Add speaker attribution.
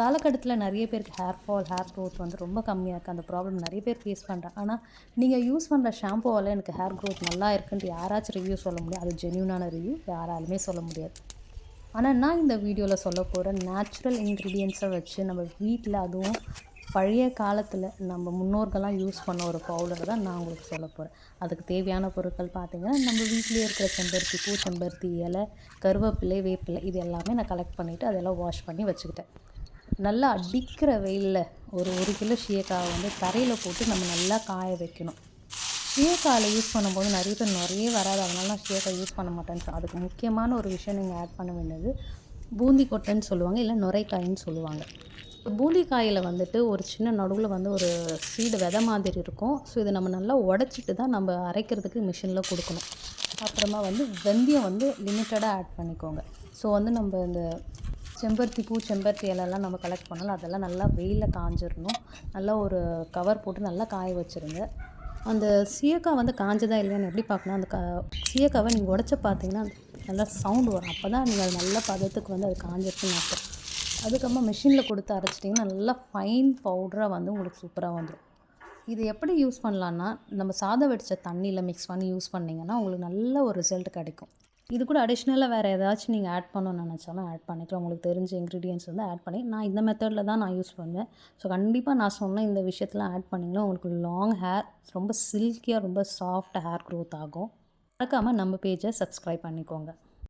Speaker 1: காலகட்டத்தில் நிறைய பேருக்கு ஹேர் ஃபால், ஹேர் க்ரோத் வந்து ரொம்ப கம்மியாக இருக்குது. அந்த ப்ராப்ளம் நிறைய பேர் ஃபேஸ் பண்ணுறாங்க. ஆனால் நீங்கள் யூஸ் பண்ணுற ஷாம்புவால் எனக்கு ஹேர் க்ரோத் நல்லா இருக்குன்ட்டு யாராச்சும் ரிவ்யூ சொல்ல முடியும். அது ஜென்யூனான ரிவ்யூ யாராலுமே சொல்ல முடியாது. ஆனால் நான் இந்த வீடியோவில் சொல்ல போகிற நேச்சுரல் இன்க்ரீடியன்ஸை வச்சு நம்ம வீட்டில், அதுவும் பழைய காலத்தில் நம்ம முன்னோர்கள்லாம் யூஸ் பண்ண ஒரு பவுடர் தான் நான் உங்களுக்கு சொல்ல போகிறேன். அதுக்கு தேவையான பொருட்கள் பார்த்திங்கன்னா, நம்ம வீட்டிலே இருக்கிற செம்பருத்தி பூ, செம்பருத்தி இலை, கருவேப்பிலை, வேப்பிலை இது எல்லாமே நான் கலெக்ட் பண்ணிவிட்டு அதெல்லாம் வாஷ் பண்ணி வச்சுக்கிட்டேன். நல்லா அடிக்கிற வெயிலில் ஒரு கிலோ சீயக்காவை வந்து தரையில் போட்டு நம்ம நல்லா காய வைக்கணும். சீயக்காயில் யூஸ் பண்ணும்போது நிறைய பேர் நிறைய வராது, அதனால நான் சீயக்காய் யூஸ் பண்ண மாட்டேன்னு. அதுக்கு முக்கியமான ஒரு விஷயம் நீங்கள் ஆட் பண்ண வேண்டியது பூந்தி கொட்டைன்னு சொல்லுவாங்க, இல்லை நுரைக்காயின்னு சொல்லுவாங்க. பூந்தி காயில் வந்துட்டு ஒரு சின்ன நடுவில் வந்து ஒரு சீடு விதை மாதிரி இருக்கும். ஸோ இதை நம்ம நல்லா உடச்சிட்டு தான் நம்ம அரைக்கிறதுக்கு மிஷினில் கொடுக்கணும். அப்புறமா வந்து வெந்தயம் வந்து லிமிட்டடாக ஆட் பண்ணிக்கோங்க. ஸோ வந்து நம்ம இந்த செம்பருத்தி பூ, செம்பருத்தி இலைலாம் நம்ம கலெக்ட் பண்ணாலும் அதெல்லாம் நல்லா வெயிலில் காஞ்சிடணும். நல்லா ஒரு கவர் போட்டு நல்லா காய வச்சுருங்க. அந்த சீயக்காய் வந்து காஞ்சதா இல்லையான்னு எப்படி பார்க்கணும், அந்த சீயக்காவை நீங்கள் உடச்சி பார்த்தீங்கன்னா நல்லா சவுண்டு வரும். அப்போ தான் நீங்கள் அது நல்ல பதத்துக்கு வந்து அது காஞ்சிருக்குன்னு அர்த்தம். அதுக்கப்புறமா மிஷினில் கொடுத்து அரைச்சிட்டிங்கன்னா நல்லா ஃபைன் பவுடராக வந்து உங்களுக்கு சூப்பராக வந்துடும். இது எப்படி யூஸ் பண்ணலான்னா, நம்ம சாதம் வடித்த தண்ணியில் மிக்ஸ் பண்ணி யூஸ் பண்ணிங்கன்னா உங்களுக்கு நல்ல ஒரு ரிசல்ட் கிடைக்கும். இது கூட அடிஷ்னலாக வேறு ஏதாச்சும் நீங்கள் ஆட் பண்ணணும்னு நினச்சாலும் ஆட் பண்ணிக்கலாம். உங்களுக்கு தெரிஞ்ச இன்க்ரீடியன்ஸ் வந்து ஆட் பண்ணி, நான் இந்த மெத்தடில் தான் நான் யூஸ் பண்ணுவேன். ஸோ கண்டிப்பாக நான் சொன்ன இந்த விஷயத்தெலாம் ஆட் பண்ணிங்கன்னா உங்களுக்கு லாங் ஹேர், ரொம்ப சில்கியாக, ரொம்ப சாஃப்ட் ஹேர் க்ரோத் ஆகும். மறக்காமல் நம்ம பேஜை சப்ஸ்கிரைப் பண்ணிக்கோங்க.